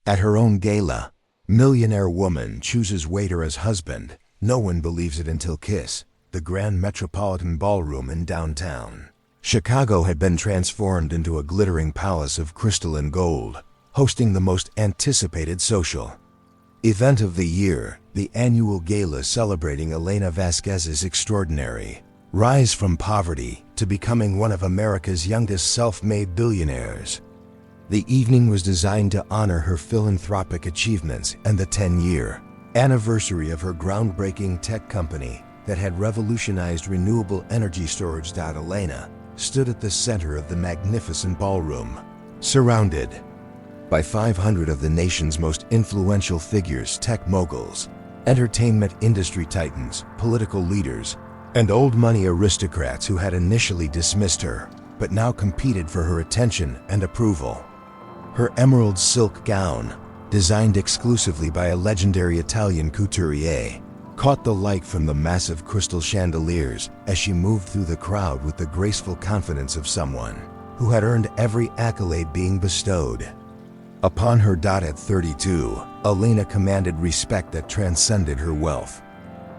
At her own gala, millionaire woman chooses waiter as husband. No one believes it until Kiss, the Grand Metropolitan Ballroom in downtown Chicago, had been transformed into a glittering palace of crystal and gold, hosting the most anticipated social event of the year, the annual gala celebrating Elena Vasquez's extraordinary rise from poverty to becoming one of America's youngest self-made billionaires. The evening was designed to honor her philanthropic achievements and the 10-year anniversary of her groundbreaking tech company that had revolutionized renewable energy storage. Elena stood at the center of the magnificent ballroom, surrounded by 500 of the nation's most influential figures, tech moguls, entertainment industry titans, political leaders, and old money aristocrats who had initially dismissed her, but now competed for her attention and approval. Her emerald silk gown, designed exclusively by a legendary Italian couturier, caught the light from the massive crystal chandeliers as she moved through the crowd with the graceful confidence of someone who had earned every accolade being bestowed upon her. At 32, Elena commanded respect that transcended her wealth.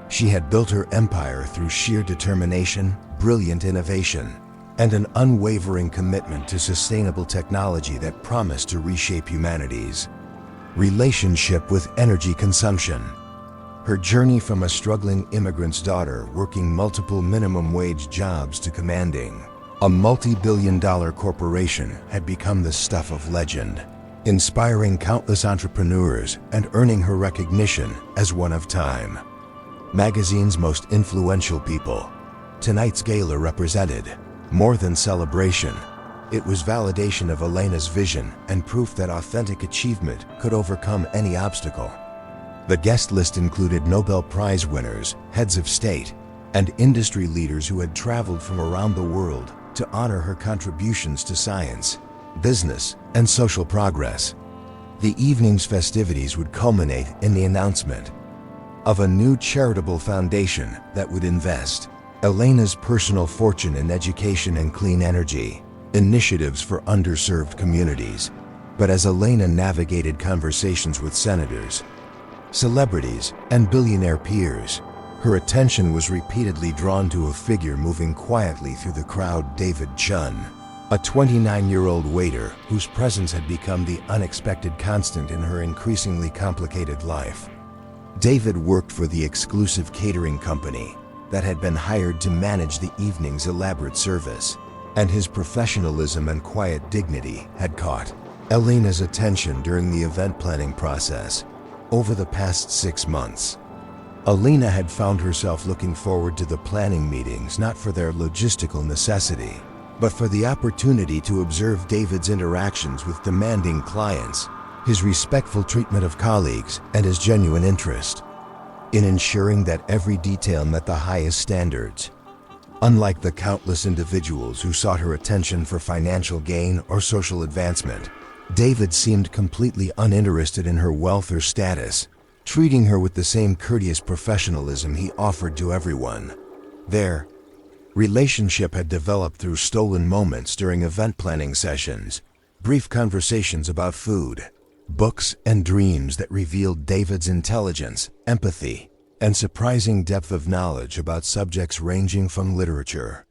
She had built her empire through sheer determination, brilliant innovation, and an unwavering commitment to sustainable technology that promised to reshape humanity's relationship with energy consumption. Her journey from a struggling immigrant's daughter working multiple minimum wage jobs to commanding a multi-billion-dollar corporation had become the stuff of legend, inspiring countless entrepreneurs and earning her recognition as one of Time magazine's most influential people. Tonight's gala represented more than celebration. It was validation of Elena's vision and proof that authentic achievement could overcome any obstacle. The guest list included Nobel Prize winners, heads of state, and industry leaders who had traveled from around the world to honor her contributions to science, business, and social progress. The evening's festivities would culminate in the announcement of a new charitable foundation that would invest Elena's personal fortune in education and clean energy initiatives for underserved communities. But as Elena navigated conversations with senators, celebrities, and billionaire peers, her attention was repeatedly drawn to a figure moving quietly through the crowd: David Chun, a 29-year-old waiter whose presence had become the unexpected constant in her increasingly complicated life. David worked for the exclusive catering company that had been hired to manage the evening's elaborate service, and his professionalism and quiet dignity had caught Elena's attention during the event planning process. Over the past 6 months, Elena had found herself looking forward to the planning meetings not for their logistical necessity, but for the opportunity to observe David's interactions with demanding clients, his respectful treatment of colleagues, and his genuine interest in ensuring that every detail met the highest standards. Unlike the countless individuals who sought her attention for financial gain or social advancement, David seemed completely uninterested in her wealth or status, treating her with the same courteous professionalism he offered to everyone. Their relationship had developed through stolen moments during event planning sessions, brief conversations about food, books, and dreams that revealed David's intelligence, empathy, and surprising depth of knowledge about subjects ranging from literature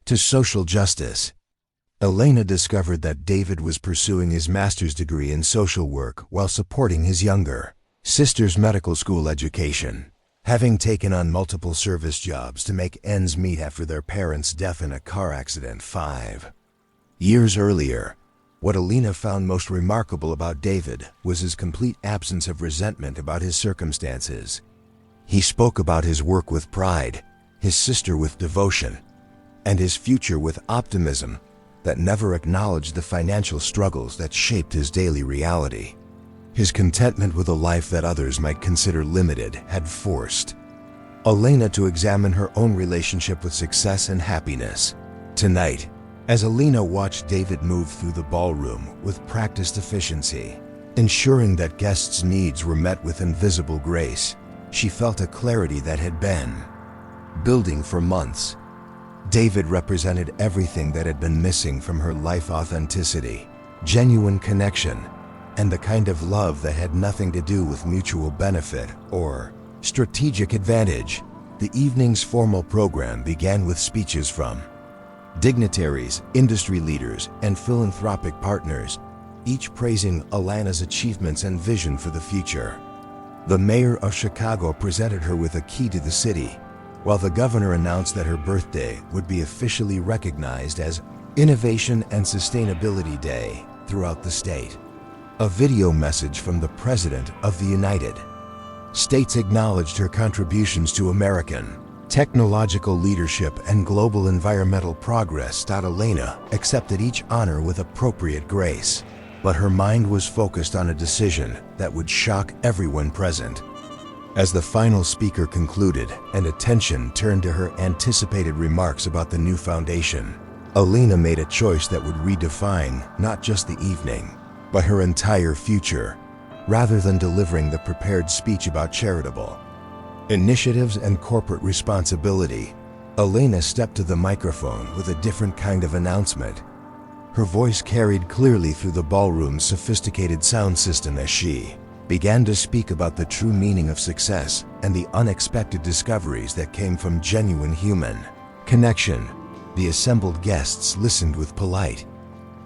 to social justice. Elena discovered that David was pursuing his master's degree in social work while supporting his younger sister's medical school education, having taken on multiple service jobs to make ends meet after their parents' death in a car accident 5 years earlier. What Elena found most remarkable about David was his complete absence of resentment about his circumstances. He spoke about his work with pride, his sister with devotion, and his future with optimism that never acknowledged the financial struggles that shaped his daily reality. His contentment with a life that others might consider limited had forced Elena to examine her own relationship with success and happiness. Tonight, as Elena watched David move through the ballroom with practiced efficiency, ensuring that guests' needs were met with invisible grace, she felt a clarity that had been building for months. David represented everything that had been missing from her life: authenticity, genuine connection, and the kind of love that had nothing to do with mutual benefit or strategic advantage. The evening's formal program began with speeches from dignitaries, industry leaders, and philanthropic partners, each praising Alana's achievements and vision for the future. The mayor of Chicago presented her with a key to the city, while the governor announced that her birthday would be officially recognized as Innovation and Sustainability Day throughout the state. A video message from the President of the United States acknowledged her contributions to American technological leadership and global environmental progress. Alana accepted each honor with appropriate grace, but her mind was focused on a decision that would shock everyone present. As the final speaker concluded and attention turned to her anticipated remarks about the new foundation, Alana made a choice that would redefine not just the evening, but her entire future. Rather than delivering the prepared speech about charitable initiatives and corporate responsibility, Alana stepped to the microphone with a different kind of announcement. Her voice carried clearly through the ballroom's sophisticated sound system as she began to speak about the true meaning of success and the unexpected discoveries that came from genuine human connection. The assembled guests listened with polite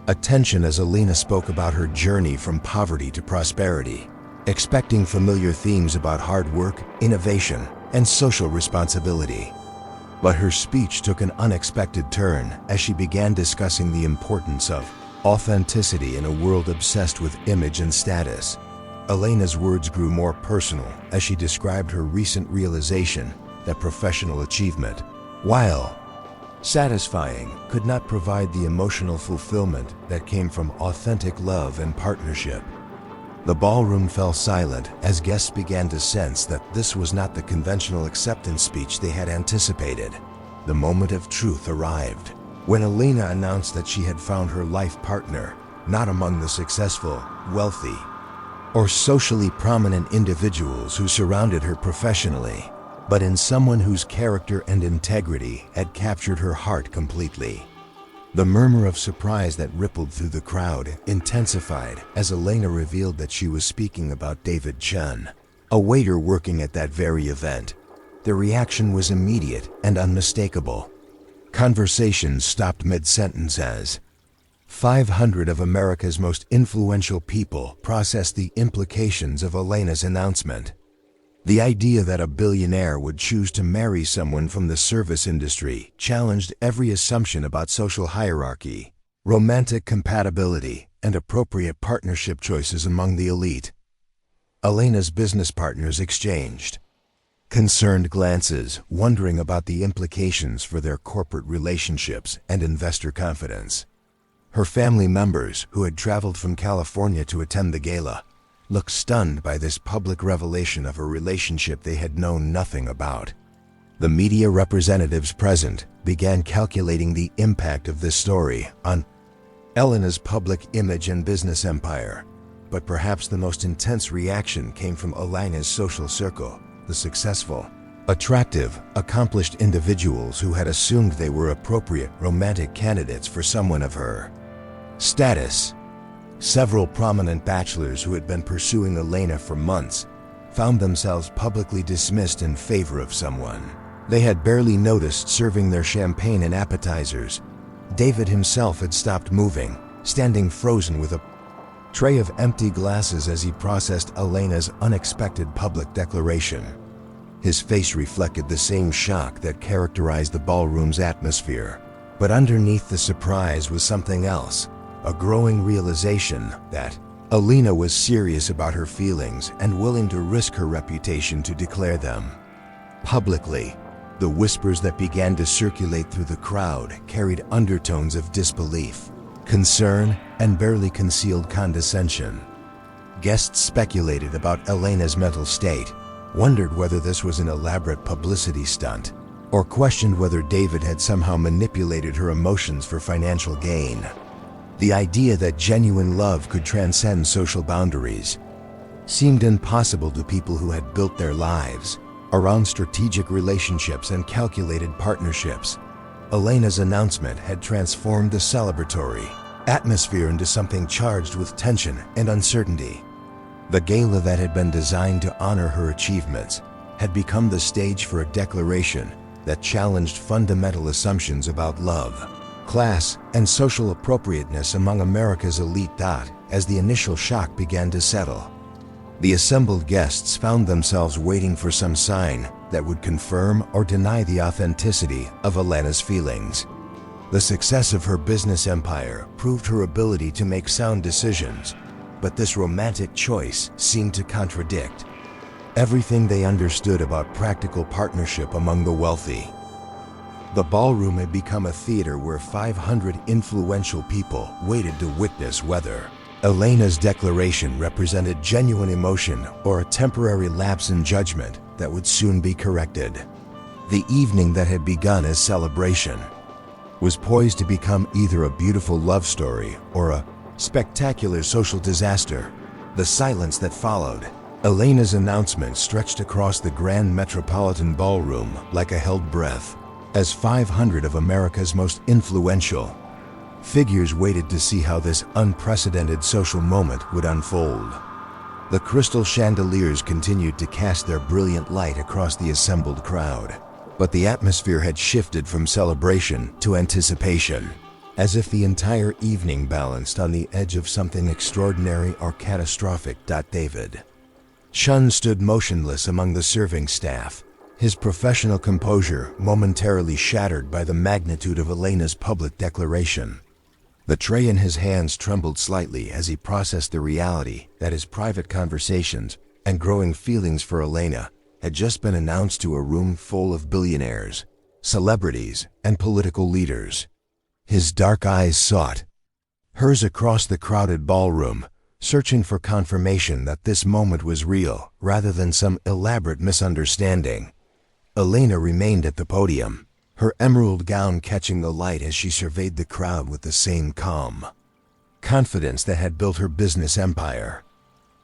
attention as Alana spoke about her journey from poverty to prosperity, expecting familiar themes about hard work, innovation, and social responsibility. But her speech took an unexpected turn as she began discussing the importance of authenticity in a world obsessed with image and status. Alana's words grew more personal as she described her recent realization that professional achievement, while satisfying, could not provide the emotional fulfillment that came from authentic love and partnership. The ballroom fell silent as guests began to sense that this was not the conventional acceptance speech they had anticipated. The moment of truth arrived when Alana announced that she had found her life partner, not among the successful, wealthy, or socially prominent individuals who surrounded her professionally, but in someone whose character and integrity had captured her heart completely. The murmur of surprise that rippled through the crowd intensified as Alana revealed that she was speaking about David Chun, a waiter working at that very event. The reaction was immediate and unmistakable. Conversations stopped mid-sentence as 500 of America's most influential people processed the implications of Alana's announcement. The idea that a billionaire would choose to marry someone from the service industry challenged every assumption about social hierarchy, romantic compatibility, and appropriate partnership choices among the elite. Alana's business partners exchanged concerned glances, wondering about the implications for their corporate relationships and investor confidence. Her family members, who had traveled from California to attend the gala, looked stunned by this public revelation of a relationship they had known nothing about. The media representatives present began calculating the impact of this story on Alana's public image and business empire. But perhaps the most intense reaction came from Alana's social circle, the successful, attractive, accomplished individuals who had assumed they were appropriate romantic candidates for someone of her status. Several prominent bachelors who had been pursuing Alana for months found themselves publicly dismissed in favor of someone they had barely noticed serving their champagne and appetizers. David himself had stopped moving, standing frozen with a tray of empty glasses as he processed Alana's unexpected public declaration. His face reflected the same shock that characterized the ballroom's atmosphere, but underneath the surprise was something else. A growing realization that Alana was serious about her feelings and willing to risk her reputation to declare them publicly. The whispers that began to circulate through the crowd carried undertones of disbelief, concern, and barely concealed condescension. Guests speculated about Alana's mental state, wondered whether this was an elaborate publicity stunt, or questioned whether David had somehow manipulated her emotions for financial gain. The idea that genuine love could transcend social boundaries seemed impossible to people who had built their lives around strategic relationships and calculated partnerships. Alana's announcement had transformed the celebratory atmosphere into something charged with tension and uncertainty. The gala that had been designed to honor her achievements had become the stage for a declaration that challenged fundamental assumptions about love, class, and social appropriateness among America's elite. As the initial shock began to settle, the assembled guests found themselves waiting for some sign that would confirm or deny the authenticity of Elena's feelings. The success of her business empire proved her ability to make sound decisions, but this romantic choice seemed to contradict everything they understood about practical partnership among the wealthy. The ballroom had become a theater where 500 influential people waited to witness whether Elena's declaration represented genuine emotion or a temporary lapse in judgment that would soon be corrected. The evening that had begun as celebration was poised to become either a beautiful love story or a spectacular social disaster. The silence that followed Elena's announcement stretched across the grand metropolitan ballroom like a held breath, as 500 of America's most influential figures waited to see how this unprecedented social moment would unfold. The crystal chandeliers continued to cast their brilliant light across the assembled crowd, but the atmosphere had shifted from celebration to anticipation, as if the entire evening balanced on the edge of something extraordinary or catastrophic. David Shun stood motionless among the serving staff, his professional composure momentarily shattered by the magnitude of Elena's public declaration. The tray in his hands trembled slightly as he processed the reality that his private conversations and growing feelings for Elena had just been announced to a room full of billionaires, celebrities, and political leaders. His dark eyes sought hers across the crowded ballroom, searching for confirmation that this moment was real rather than some elaborate misunderstanding. Elena remained at the podium, her emerald gown catching the light as she surveyed the crowd with the same calm confidence that had built her business empire.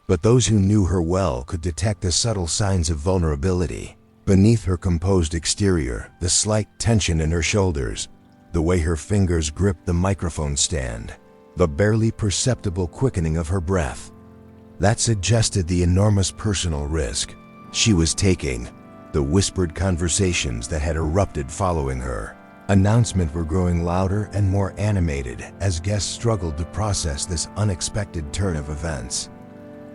But those who knew her well could detect the subtle signs of vulnerability beneath her composed exterior, the slight tension in her shoulders, the way her fingers gripped the microphone stand, the barely perceptible quickening of her breath. That suggested the enormous personal risk she was taking. The whispered conversations that had erupted following her announcement were growing louder and more animated as guests struggled to process this unexpected turn of events.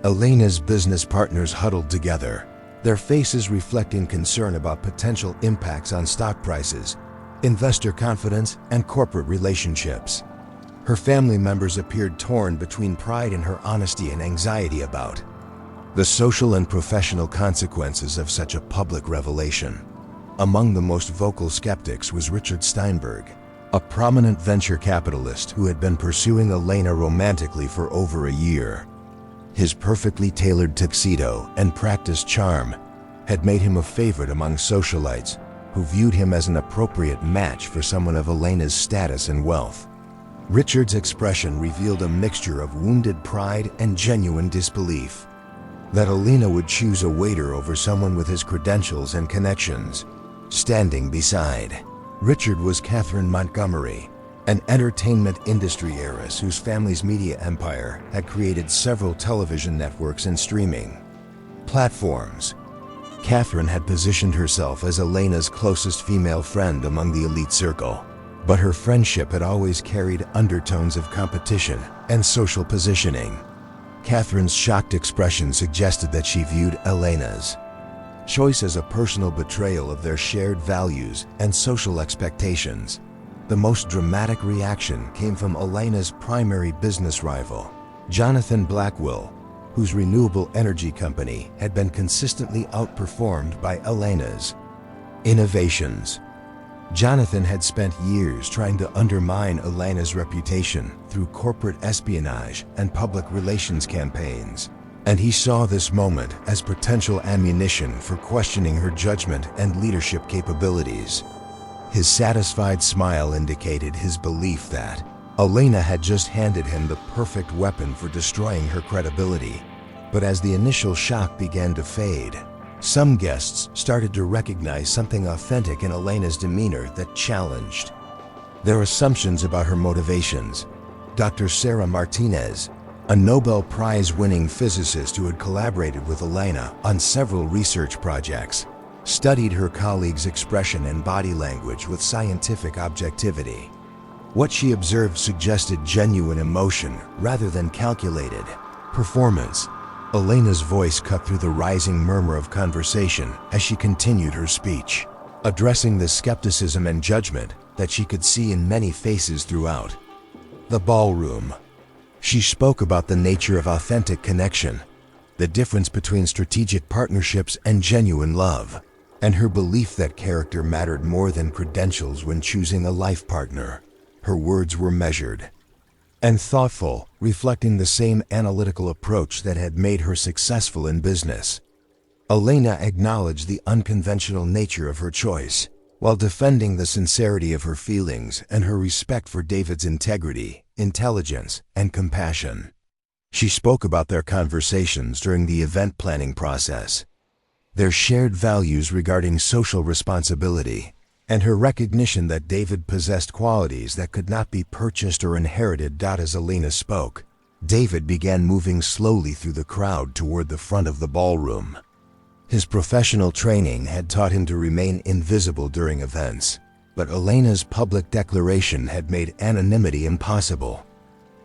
Elena's business partners huddled together, their faces reflecting concern about potential impacts on stock prices, investor confidence, and corporate relationships. Her family members appeared torn between pride in her honesty and anxiety about the social and professional consequences of such a public revelation. Among the most vocal skeptics was Richard Steinberg, a prominent venture capitalist who had been pursuing Elena romantically for over a year. His perfectly tailored tuxedo and practiced charm had made him a favorite among socialites who viewed him as an appropriate match for someone of Elena's status and wealth. Richard's expression revealed a mixture of wounded pride and genuine disbelief that Elena would choose a waiter over someone with his credentials and connections. Standing beside Richard was Catherine Montgomery, an entertainment industry heiress whose family's media empire had created several television networks and streaming platforms. Catherine had positioned herself as Elena's closest female friend among the elite circle, but her friendship had always carried undertones of competition and social positioning. Catherine's shocked expression suggested that she viewed Elena's choice as a personal betrayal of their shared values and social expectations. The most dramatic reaction came from Elena's primary business rival, Jonathan Blackwell, whose renewable energy company had been consistently outperformed by Elena's innovations. Jonathan had spent years trying to undermine Elena's reputation through corporate espionage and public relations campaigns, and he saw this moment as potential ammunition for questioning her judgment and leadership capabilities. His satisfied smile indicated his belief that Elena had just handed him the perfect weapon for destroying her credibility. But as the initial shock began to fade, some guests started to recognize something authentic in Elena's demeanor that challenged their assumptions about her motivations. Dr. Sarah Martinez, a Nobel Prize-winning physicist who had collaborated with Elena on several research projects, studied her colleagues' expression and body language with scientific objectivity. What she observed suggested genuine emotion rather than calculated performance. Elena's voice cut through the rising murmur of conversation as she continued her speech, addressing the skepticism and judgment that she could see in many faces throughout the ballroom. She spoke about the nature of authentic connection, the difference between strategic partnerships and genuine love, and her belief that character mattered more than credentials when choosing a life partner. Her words were measured and thoughtful, reflecting the same analytical approach that had made her successful in business. Elena acknowledged the unconventional nature of her choice, while defending the sincerity of her feelings and her respect for David's integrity, intelligence, and compassion. She spoke about their conversations during the event planning process, their shared values regarding social responsibility, and her recognition that David possessed qualities that could not be purchased or inherited. As Elena spoke, David began moving slowly through the crowd toward the front of the ballroom. His professional training had taught him to remain invisible during events, but Elena's public declaration had made anonymity impossible.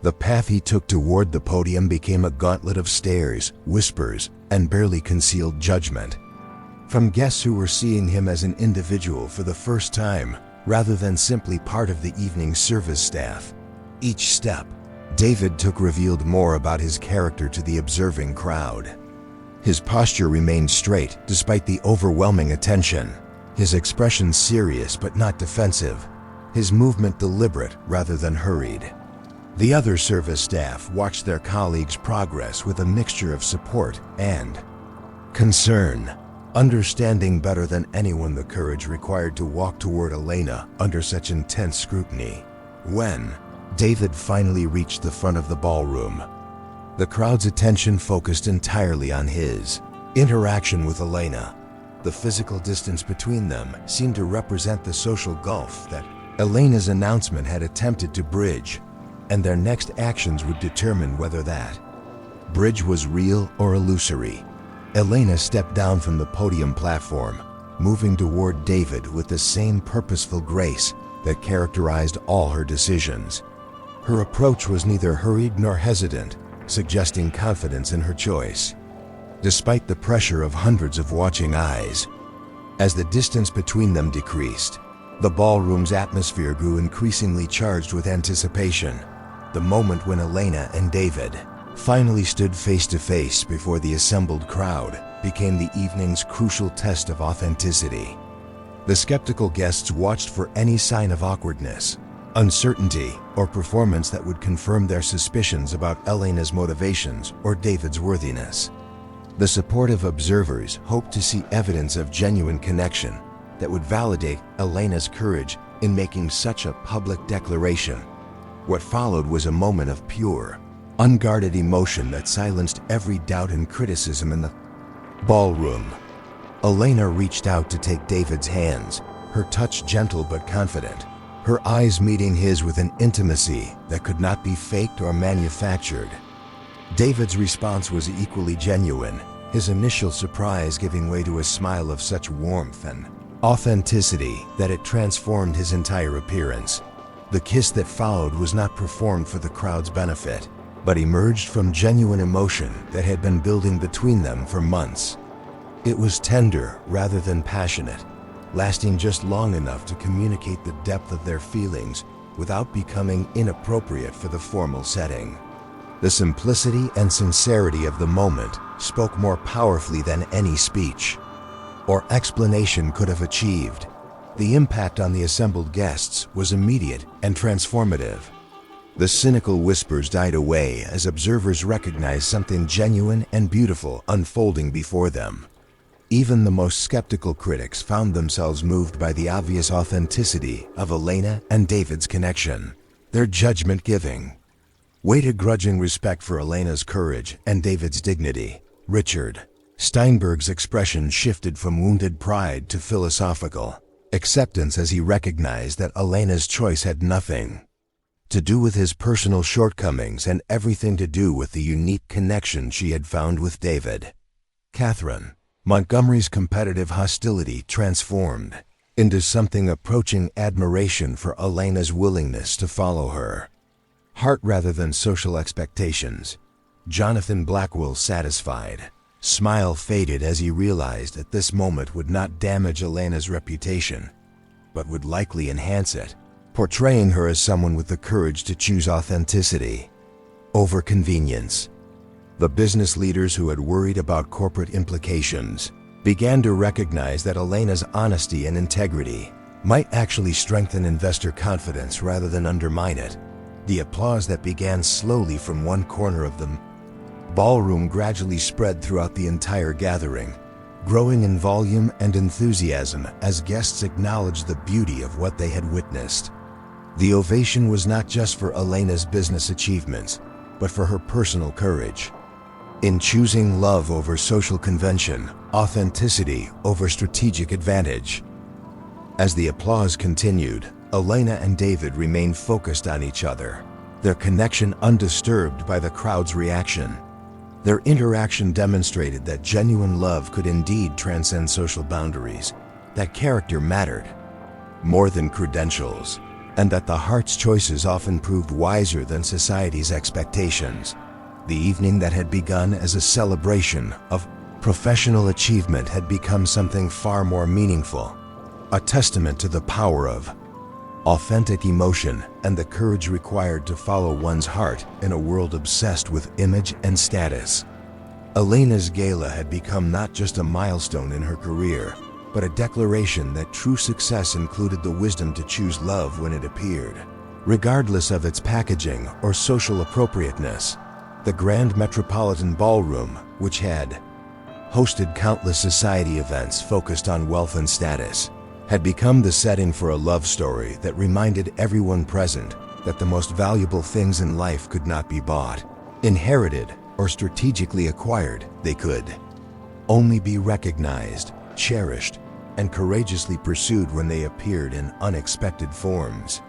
The path he took toward the podium became a gauntlet of stares, whispers, and barely concealed judgment from guests who were seeing him as an individual for the first time, rather than simply part of the evening service staff. Each step David took revealed more about his character to the observing crowd. His posture remained straight despite the overwhelming attention, his expression serious but not defensive, his movement deliberate rather than hurried. The other service staff watched their colleagues' progress with a mixture of support and concern, understanding better than anyone the courage required to walk toward Elena under such intense scrutiny. When David finally reached the front of the ballroom, the crowd's attention focused entirely on his interaction with Elena. The physical distance between them seemed to represent the social gulf that Elena's announcement had attempted to bridge, and their next actions would determine whether that bridge was real or illusory. Elena stepped down from the podium platform, moving toward David with the same purposeful grace that characterized all her decisions. Her approach was neither hurried nor hesitant, suggesting confidence in her choice, despite the pressure of hundreds of watching eyes. As the distance between them decreased, the ballroom's atmosphere grew increasingly charged with anticipation. The moment when Elena and David finally stood face to face before the assembled crowd became the evening's crucial test of authenticity. The skeptical guests watched for any sign of awkwardness, uncertainty, or performance that would confirm their suspicions about Elena's motivations or David's worthiness. The supportive observers hoped to see evidence of genuine connection that would validate Elena's courage in making such a public declaration. What followed was a moment of pure, unguarded emotion that silenced every doubt and criticism in the ballroom. Elena reached out to take David's hands, her touch gentle but confident, her eyes meeting his with an intimacy that could not be faked or manufactured. David's response was equally genuine, his initial surprise giving way to a smile of such warmth and authenticity that it transformed his entire appearance. The kiss that followed was not performed for the crowd's benefit, but emerged from genuine emotion that had been building between them for months. It was tender rather than passionate, lasting just long enough to communicate the depth of their feelings without becoming inappropriate for the formal setting. The simplicity and sincerity of the moment spoke more powerfully than any speech or explanation could have achieved. The impact on the assembled guests was immediate and transformative. The cynical whispers died away as observers recognized something genuine and beautiful unfolding before them. Even the most skeptical critics found themselves moved by the obvious authenticity of Elena and David's connection, their judgment-giving weight a grudging respect for Elena's courage and David's dignity. Richard Steinberg's expression shifted from wounded pride to philosophical acceptance as he recognized that Elena's choice had nothing to do with his personal shortcomings and everything to do with the unique connection she had found with David. Catherine, Montgomery's competitive hostility transformed into something approaching admiration for Elena's willingness to follow her heart rather than social expectations. Jonathan Blackwell, satisfied, smile faded as he realized that this moment would not damage Elena's reputation, but would likely enhance it, portraying her as someone with the courage to choose authenticity over convenience. The business leaders who had worried about corporate implications began to recognize that Elena's honesty and integrity might actually strengthen investor confidence rather than undermine it. The applause that began slowly from one corner of the ballroom gradually spread throughout the entire gathering, growing in volume and enthusiasm as guests acknowledged the beauty of what they had witnessed. The ovation was not just for Elena's business achievements, but for her personal courage in choosing love over social convention, authenticity over strategic advantage. As the applause continued, Elena and David remained focused on each other, their connection undisturbed by the crowd's reaction. Their interaction demonstrated that genuine love could indeed transcend social boundaries, that character mattered more than credentials, and that the heart's choices often proved wiser than society's expectations. The evening that had begun as a celebration of professional achievement had become something far more meaningful, a testament to the power of authentic emotion and the courage required to follow one's heart in a world obsessed with image and status. Elena's gala had become not just a milestone in her career, but a declaration that true success included the wisdom to choose love when it appeared, regardless of its packaging or social appropriateness. The Grand Metropolitan Ballroom, which had hosted countless society events focused on wealth and status, had become the setting for a love story that reminded everyone present that the most valuable things in life could not be bought, inherited, or strategically acquired. They could only be recognized, cherished, and courageously pursued when they appeared in unexpected forms.